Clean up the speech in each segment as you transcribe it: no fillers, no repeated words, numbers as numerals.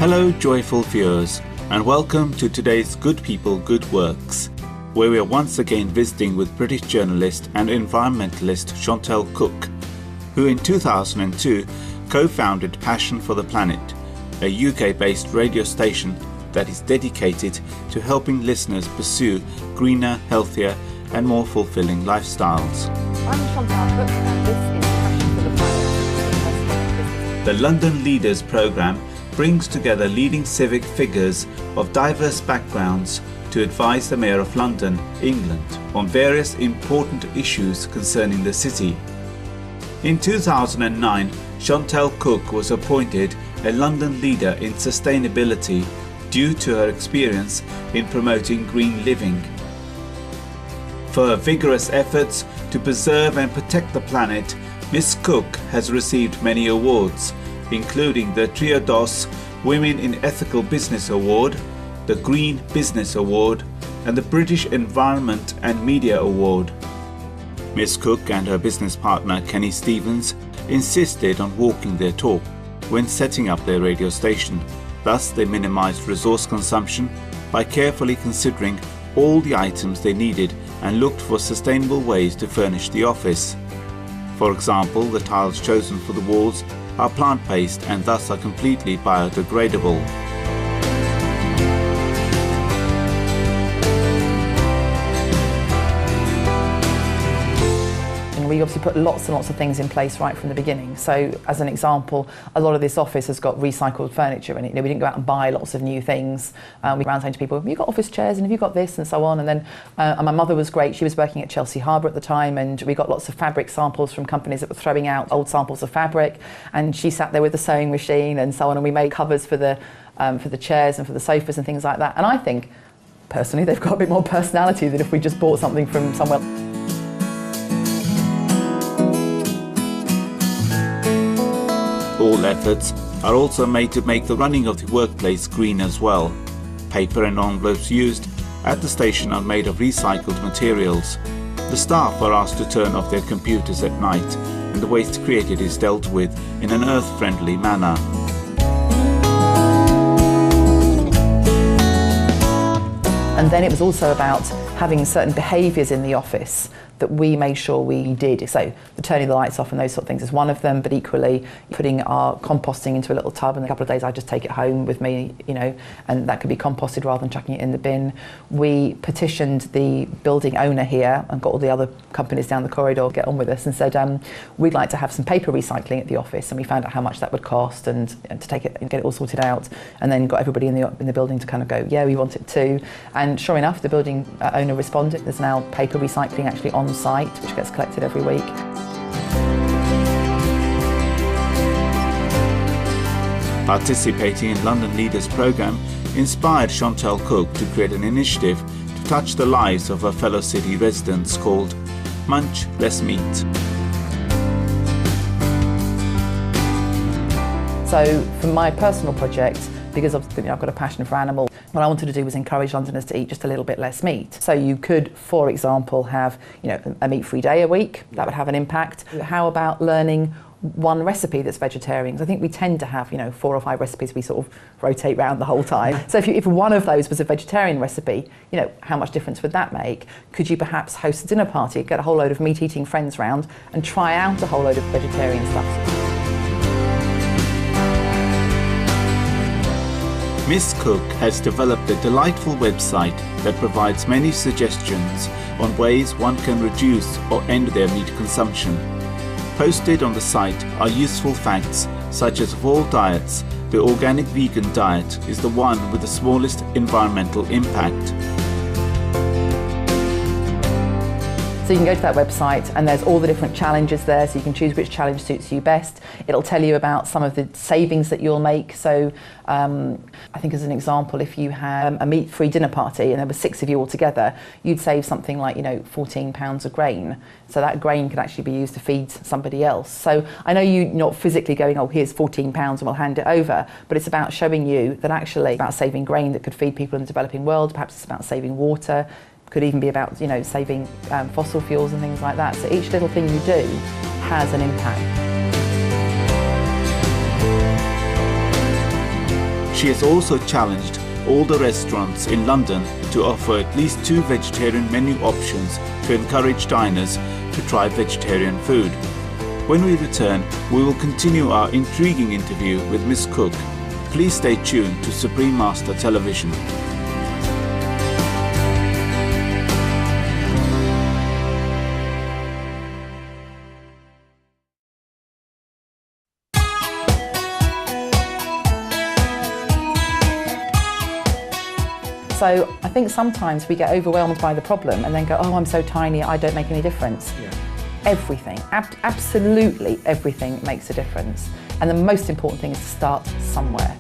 Hello joyful viewers, and welcome to today's Good People Good Works, where we are once again visiting with British journalist and environmentalist Chantal Cooke, who in 2002 co-founded Passion for the Planet, a UK-based radio station that is dedicated to helping listeners pursue greener, healthier and more fulfilling lifestyles. I'm Chantal Cooke and this is Passion for the Planet. The London Leaders programme brings together leading civic figures of diverse backgrounds to advise the Mayor of London, England, on various important issues concerning the city. In 2009, Chantal Cooke was appointed a London leader in sustainability due to her experience in promoting green living. For her vigorous efforts to preserve and protect the planet, Ms. Cooke has received many awards, including the Triodos Women in Ethical Business Award, the Green Business Award and the British Environment and Media Award. Ms. Cooke and her business partner Kenny Stevens insisted on walking their talk when setting up their radio station. Thus they minimised resource consumption by carefully considering all the items they needed and looked for sustainable ways to furnish the office. For example, the tiles chosen for the walls are plant-based and thus are completely biodegradable. We obviously put lots and lots of things in place right from the beginning. So as an example, a lot of this office has got recycled furniture in it. We didn't go out and buy lots of new things. We ran saying to people, have you got office chairs and have you got this and so on. And then and my mother was great. She was working at Chelsea Harbour at the time and we got lots of fabric samples from companies that were throwing out old samples of fabric. And she sat there with a sewing machine and so on. And we made covers for the chairs and for the sofas and things like that. And I think, personally, they've got a bit more personality than if we just bought something from somewhere. All efforts are also made to make the running of the workplace green as well. Paper and envelopes used at the station are made of recycled materials. The staff are asked to turn off their computers at night and the waste created is dealt with in an earth-friendly manner. And then it was also about having certain behaviours in the office that we made sure we did. So the turning the lights off and those sort of things is one of them, but equally putting our composting into a little tub and a couple of days I just take it home with me, and that could be composted rather than chucking it in the bin. We petitioned the building owner here and got all the other companies down the corridor to get on with us and said we'd like to have some paper recycling at the office, and we found out how much that would cost and to take it and get it all sorted out, and then got everybody in the building to kind of go, yeah, we want it too. And sure enough, the building owner responded. There's now paper recycling actually on site, which gets collected every week. Participating in London Leaders programme inspired Chantal Cooke to create an initiative to touch the lives of her fellow city residents called Munch Less Meat. So for my personal project, because I've got a passion for animals, what I wanted to do was encourage Londoners to eat just a little bit less meat. So you could, for example, have a meat-free day a week. That would have an impact. How about learning one recipe that's vegetarian? I think we tend to have 4 or 5 recipes we sort of rotate around the whole time. So if one of those was a vegetarian recipe, how much difference would that make? Could you perhaps host a dinner party, get a whole load of meat-eating friends round and try out a whole load of vegetarian stuff? Ms. Cooke has developed a delightful website that provides many suggestions on ways one can reduce or end their meat consumption. Posted on the site are useful facts such as of all diets, the organic vegan diet is the one with the smallest environmental impact. So you can go to that website and there's all the different challenges there, so you can choose which challenge suits you best. It'll tell you about some of the savings that you'll make. So I think as an example, if you had a meat-free dinner party and there were 6 of you all together, you'd save something like £14 of grain. So that grain could actually be used to feed somebody else. So I know you're not physically going, oh, here's £14 and we'll hand it over, but it's about showing you that actually it's about saving grain that could feed people in the developing world. Perhaps it's about saving water. Could even be about saving fossil fuels and things like that. So each little thing you do has an impact. She has also challenged all the restaurants in London to offer at least 2 vegetarian menu options to encourage diners to try vegetarian food. When we return, we will continue our intriguing interview with Ms. Cooke. Please stay tuned to Supreme Master Television. So I think sometimes we get overwhelmed by the problem and then go, oh, I'm so tiny, I don't make any difference. Yeah. Everything, absolutely everything makes a difference. And the most important thing is to start somewhere.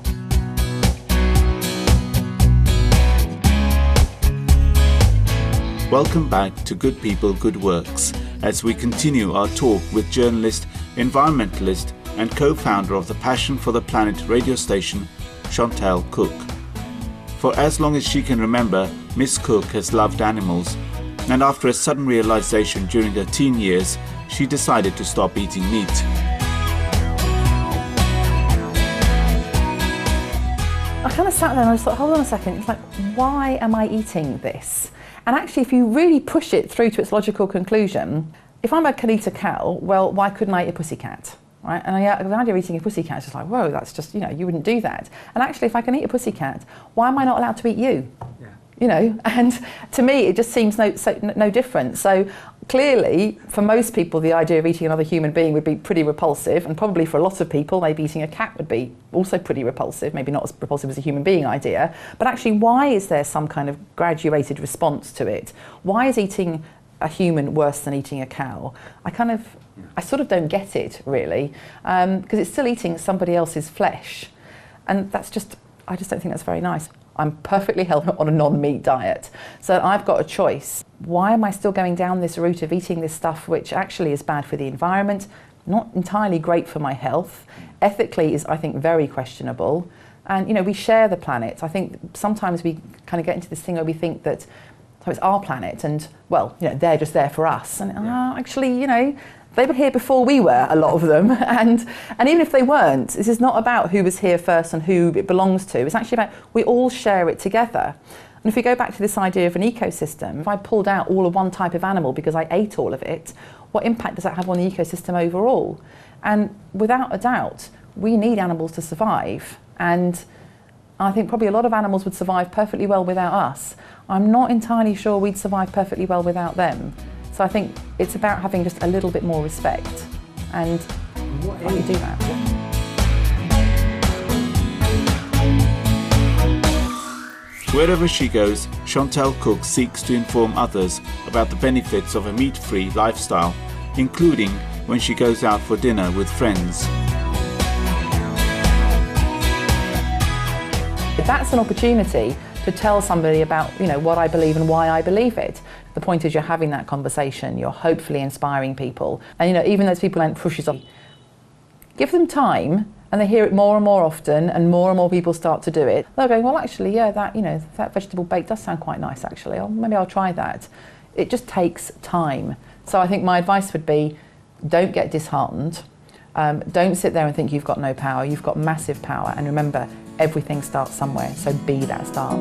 Welcome back to Good People, Good Works, as we continue our talk with journalist, environmentalist and co-founder of the Passion for the Planet radio station, Chantal Cooke. For as long as she can remember, Miss Cooke has loved animals, and after a sudden realization during her teen years, she decided to stop eating meat. I kind of sat there and I just thought, hold on a second, it's like, why am I eating this? And actually, if you really push it through to its logical conclusion, if I can eat a cow, well, why couldn't I eat a pussycat? Right? And the idea of eating a pussycat is just like, whoa, that's just, you wouldn't do that. And actually, if I can eat a pussycat, why am I not allowed to eat you? Yeah. And to me, it just seems no different. So clearly, for most people, the idea of eating another human being would be pretty repulsive, and probably for a lot of people, maybe eating a cat would be also pretty repulsive, maybe not as repulsive as a human being idea. But actually, why is there some kind of graduated response to it? Why is eating a human worse than eating a cow? I sort of don't get it, really, because it's still eating somebody else's flesh. And I just don't think that's very nice. I'm perfectly healthy on a non-meat diet. So I've got a choice. Why am I still going down this route of eating this stuff which actually is bad for the environment, not entirely great for my health, ethically is, I think, very questionable. And, we share the planet. I think sometimes we kind of get into this thing where we think that so it's our planet and, well, they're just there for us. And actually, they were here before we were, a lot of them. And even if they weren't, this is not about who was here first and who it belongs to. It's actually about we all share it together. And if we go back to this idea of an ecosystem, if I pulled out all of one type of animal because I ate all of it, what impact does that have on the ecosystem overall? And without a doubt, we need animals to survive. And I think probably a lot of animals would survive perfectly well without us. I'm not entirely sure we'd survive perfectly well without them. So I think it's about having just a little bit more respect, and how do you do that? Wherever she goes, Chantal Cooke seeks to inform others about the benefits of a meat-free lifestyle, including when she goes out for dinner with friends. That's an opportunity to tell somebody about, what I believe and why I believe it. The point is you're having that conversation, you're hopefully inspiring people. And, even those people aren't pushes on. Give them time and they hear it more and more often and more people start to do it. They'll go, well, actually, yeah, that vegetable bake does sound quite nice, actually. Maybe I'll try that. It just takes time. So I think my advice would be, don't get disheartened. Don't sit there and think you've got no power. You've got massive power. And remember, everything starts somewhere, so be that start.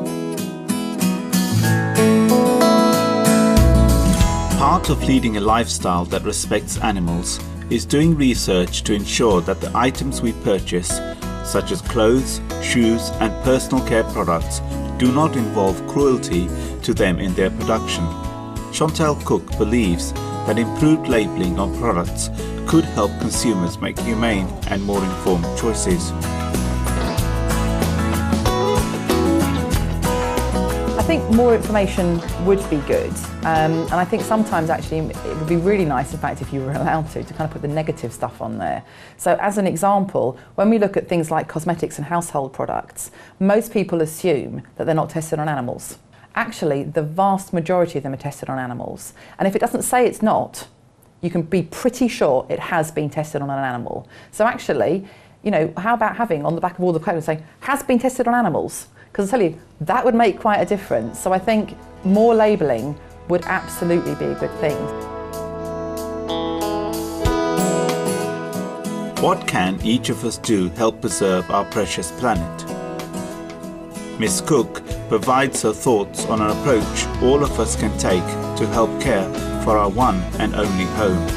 Part of leading a lifestyle that respects animals is doing research to ensure that the items we purchase, such as clothes, shoes and personal care products, do not involve cruelty to them in their production. Chantal Cooke believes that improved labelling on products could help consumers make humane and more informed choices. I think more information would be good, and I think sometimes actually it would be really nice, in fact, if you were allowed to kind of put the negative stuff on there. So as an example, when we look at things like cosmetics and household products, most people assume that they're not tested on animals. Actually, the vast majority of them are tested on animals, and if it doesn't say it's not, you can be pretty sure it has been tested on an animal. So actually, how about having on the back of all the clothes saying, has been tested on animals? Because I tell you, that would make quite a difference. So I think more labelling would absolutely be a good thing. What can each of us do to help preserve our precious planet? Miss Cooke provides her thoughts on an approach all of us can take to help care for our one and only home.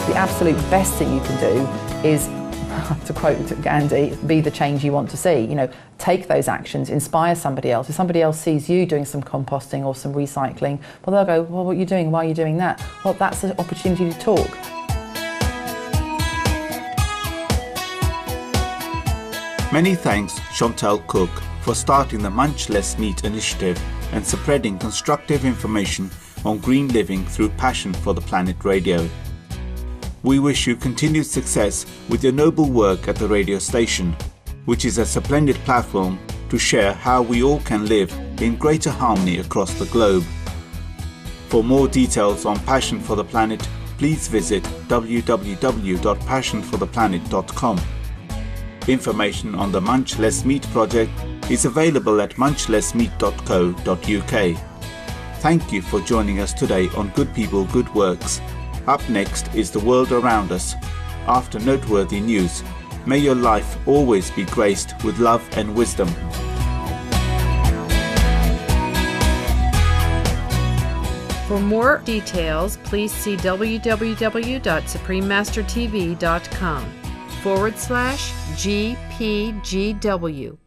The absolute best thing you can do is, to quote Gandhi, be the change you want to see. You know, take those actions, inspire somebody else. If somebody else sees you doing some composting or some recycling, well, they'll go, well, what are you doing? Why are you doing that? Well, that's an opportunity to talk. Many thanks Chantal Cooke for starting the Munch Less Meat initiative and spreading constructive information on green living through Passion for the Planet Radio. We wish you continued success with your noble work at the radio station, which is a splendid platform to share how we all can live in greater harmony across the globe. For more details on Passion for the Planet, please visit www.passionfortheplanet.com. Information on the Munch Less Meat project is available at munchlessmeat.co.uk. Thank you for joining us today on Good People, Good Works. Up next is the world around us. After noteworthy news, may your life always be graced with love and wisdom. For more details, please see www.suprememastertv.com/GPGW.